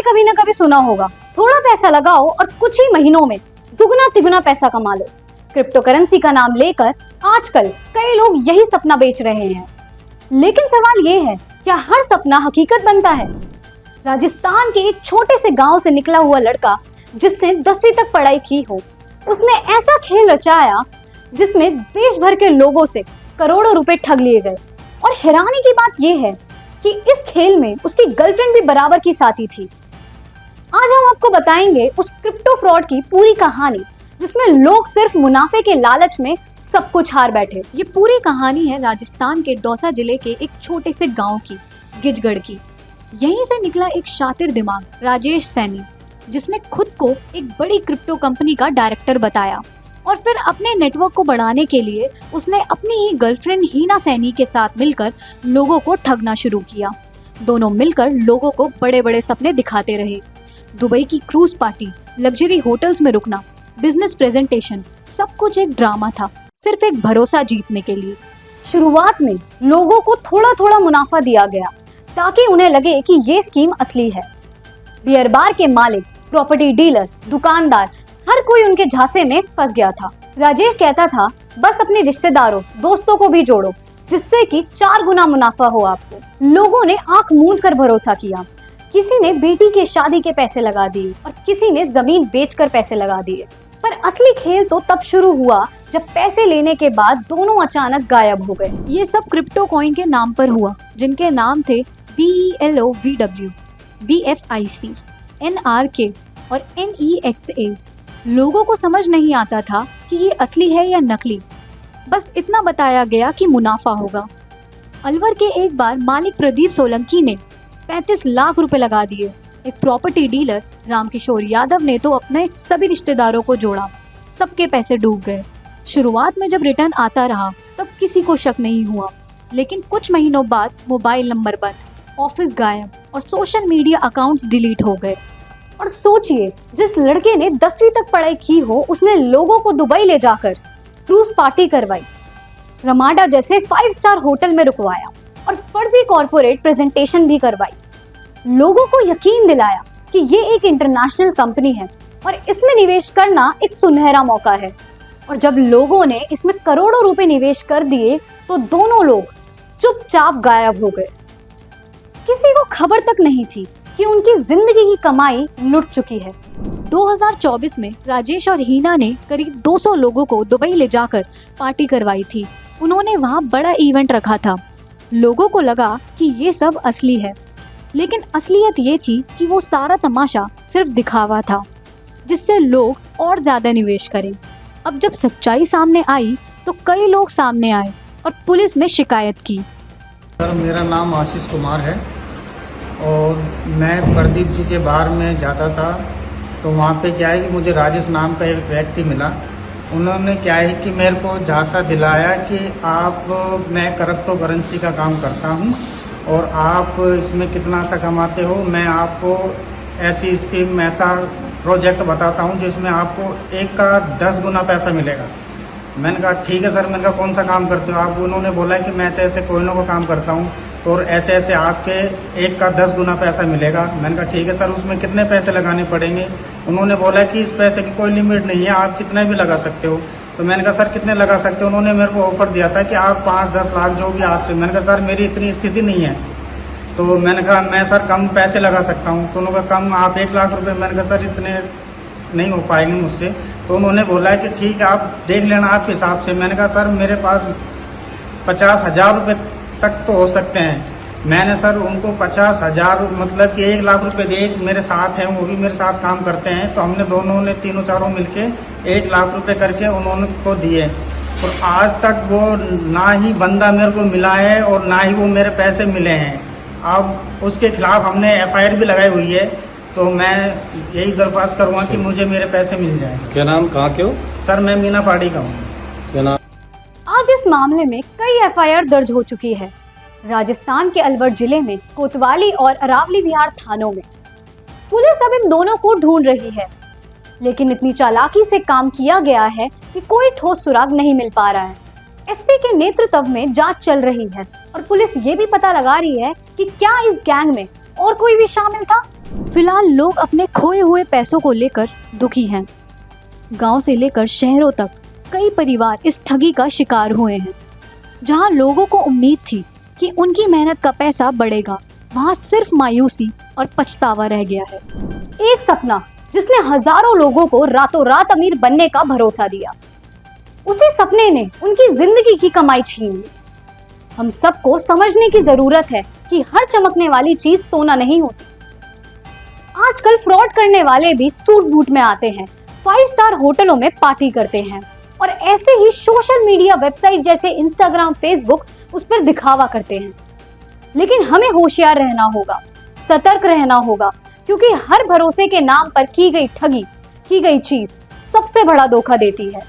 कभी ना कभी सुना होगा, थोड़ा पैसा लगाओ और कुछ ही महीनों में दुगना तिगुना पैसा कमा लो। क्रिप्टो करेंसी का नाम लेकर आजकल कई लोग यही सपना बेच रहे हैं। लेकिन सवाल ये है, क्या हर सपना हकीकत बनता है? राजस्थान के एक छोटे से गांव से निकला हुआ लड़का जिसने 10वीं तक पढ़ाई की हो, उसने ऐसा खेल रचाया जिसमें देश भर के लोगों से करोड़ों रुपए ठग लिए गए। और हैरानी की बात यह है कि इस खेल में उसकी गर्लफ्रेंड भी बराबर की साथी थी। आज हम आपको बताएंगे उस क्रिप्टो फ्रॉड की पूरी कहानी, जिसमें लोग सिर्फ मुनाफे के लालच में सब कुछ हार बैठे। ये पूरी कहानी है राजस्थान के दौसा जिले के एक छोटे से गांव की, गिजगढ़ की। यहीं से निकला एक शातिर दिमाग राजेश सैनी, जिसने खुद को एक बड़ी क्रिप्टो कंपनी का डायरेक्टर बताया और फिर अपने नेटवर्क को बढ़ाने के लिए उसने अपनी ही गर्लफ्रेंड हीना सैनी के साथ मिलकर लोगों को ठगना शुरू किया। दोनों मिलकर लोगों को बड़े बड़े सपने दिखाते रहे। दुबई की क्रूज पार्टी, लग्जरी होटल्स में रुकना, बिजनेस प्रेजेंटेशन, सब कुछ एक ड्रामा था, सिर्फ एक भरोसा जीतने के लिए। शुरुआत में लोगों को थोड़ा थोड़ा मुनाफा दिया गया ताकि उन्हें लगे कि ये स्कीम असली है। बियर बार के मालिक, प्रॉपर्टी डीलर, दुकानदार, हर कोई उनके झांसे में फंस गया था। राजेश कहता था, बस अपने रिश्तेदारों, दोस्तों को भी जोड़ो जिससे कि 4 गुना मुनाफा हो आपको। लोगों ने आंख मूंद कर भरोसा किया। किसी ने बेटी के शादी के पैसे लगा दिए और किसी ने जमीन बेचकर पैसे लगा दिए। पर असली खेल तो तब शुरू हुआ जब पैसे लेने के बाद दोनों अचानक गायब हो गए। ये सब क्रिप्टो कॉइन के नाम पर हुआ, जिनके नाम थे BELOVW, BFIC, NRK और NEXA। लोगों को समझ नहीं आता था कि ये असली है या नकली, बस इतना बताया गया कि मुनाफा होगा। अलवर के एक बार मालिक प्रदीप सोलंकी ने 35 लाख रुपए लगा दिए। एक प्रॉपर्टी डीलर रामकिशोर यादव ने तो अपने सभी रिश्तेदारों को जोड़ा, सबके पैसे डूब गए। शुरुआत में जब रिटर्न आता रहा तब किसी को शक नहीं हुआ, लेकिन कुछ महीनों बाद मोबाइल नंबर बंद, ऑफिस गायब और सोशल मीडिया अकाउंट्स डिलीट हो गए। और सोचिए, जिस लड़के ने 10वीं तक पढ़ाई की हो, उसने लोगों को दुबई ले जाकर क्रूज पार्टी करवाई, रमाडा जैसे 5 स्टार होटल में रुकवाया और फर्जी कॉर्पोरेट प्रेजेंटेशन भी करवाई। लोगों को यकीन दिलाया कि ये एक इंटरनेशनल कंपनी है और इसमें निवेश करना एक सुनहरा मौका है। और जब लोगों ने इसमें करोड़ों रुपए निवेश कर दिए तो दोनों लोग चुपचाप गायब हो गए। किसी को खबर तक नहीं थी कि उनकी जिंदगी की कमाई लुट चुकी है। 2024 में राजेश और हीना ने करीब 200 लोगों को दुबई ले जाकर पार्टी करवाई थी। उन्होंने वहां बड़ा इवेंट रखा था। लोगों को लगा कि ये सब असली है, लेकिन असलियत ये थी कि वो सारा तमाशा सिर्फ दिखावा था, जिससे लोग और ज्यादा निवेश करें। अब जब सच्चाई सामने आई तो कई लोग सामने आए और पुलिस में शिकायत की। सर, मेरा नाम आशीष कुमार है और मैं प्रदीप जी के बार में जाता था, तो वहाँ पे क्या है कि मुझे राजेश नाम का एक व्यक्ति मिला। उन्होंने क्या है कि मेरे को झांसा दिलाया कि मैं क्रिप्टो करेंसी का काम करता हूँ और आप इसमें कितना सा कमाते हो, मैं आपको ऐसी स्कीम, ऐसा प्रोजेक्ट बताता हूँ जिसमें आपको 1 का 10 गुना पैसा मिलेगा। मैंने कहा ठीक है सर। मैंने कहा कौन सा काम करते हो आप? उन्होंने बोला कि मैं ऐसे ऐसे कोइनों का काम करता हूँ और ऐसे ऐसे आपके 1 का 10 गुना पैसा मिलेगा। मैंने कहा ठीक है सर, उसमें कितने पैसे लगाने पड़ेंगे? उन्होंने बोला कि इस पैसे की कोई लिमिट नहीं है, आप कितने भी लगा सकते हो। तो मैंने कहा सर कितने लगा सकते हो? उन्होंने मेरे को ऑफर दिया था कि आप 5-10 लाख जो भी आपसे। मैंने कहा सर मेरी इतनी स्थिति नहीं है। तो मैंने कहा मैं सर कम पैसे लगा सकता हूँ। तो उन्होंने कहा कम, आप 1 लाख रुपये। मैंने कहा सर इतने नहीं हो पाएंगे मुझसे। तो उन्होंने बोला कि ठीक है, आप देख लेना आपके हिसाब से। मैंने कहा सर मेरे पास 50,000 रुपये तक तो हो सकते हैं। मैंने सर उनको 50,000 मतलब कि 1 लाख रुपए दिए। मेरे साथ हैं, वो भी मेरे साथ काम करते हैं, तो हमने दोनों ने तीनों चारों मिलके 1 लाख रुपए करके उन्होंने को दिए। और आज तक वो ना ही बंदा मेरे को मिला है और ना ही वो मेरे पैसे मिले हैं। अब उसके खिलाफ हमने FIR भी लगाई हुई है। तो मैं यही दरख्वास्त करूँगा कि मुझे मेरे पैसे मिल जाएं। क्या नाम, कहाँ के हो? सर मैं मीना पहाड़ी का हूँ। क्या नाम? आज इस मामले में कई FIR दर्ज हो चुकी है। राजस्थान के अलवर जिले में कोतवाली और अरावली विहार थानों में पुलिस अब इन दोनों को ढूंढ रही है, लेकिन इतनी चालाकी से काम किया गया है कि कोई ठोस सुराग नहीं मिल पा रहा है। SP के नेतृत्व में जांच चल रही है और पुलिस ये भी पता लगा रही है कि क्या इस गैंग में और कोई भी शामिल था? फिलहाल लोग अपने खोए हुए पैसों को लेकर दुखी हैं। गांव से लेकर शहरों तक कई परिवार इस ठगी का शिकार हुए हैं। जहां लोगों को उम्मीद थी कि उनकी मेहनत का पैसा बढ़ेगा, वहां सिर्फ मायूसी और पछतावा रह गया है। एक सपना जिसने हजारों लोगों को रातों रात अमीर बनने का भरोसा दिया, उसी सपने ने उनकी जिंदगी की कमाई छीन ली। हम सबको समझने की जरूरत है कि हर चमकने वाली चीज सोना नहीं होती। आजकल फ्रॉड करने वाले भी सूट बूट में आते हैं, 5 स्टार होटलों में पार्टी करते हैं और ऐसे ही सोशल मीडिया वेबसाइट जैसे इंस्टाग्राम, फेसबुक उस पर दिखावा करते हैं। लेकिन हमें होशियार रहना होगा, सतर्क रहना होगा, क्योंकि हर भरोसे के नाम पर की गई ठगी, की गई चीज सबसे बड़ा धोखा देती है।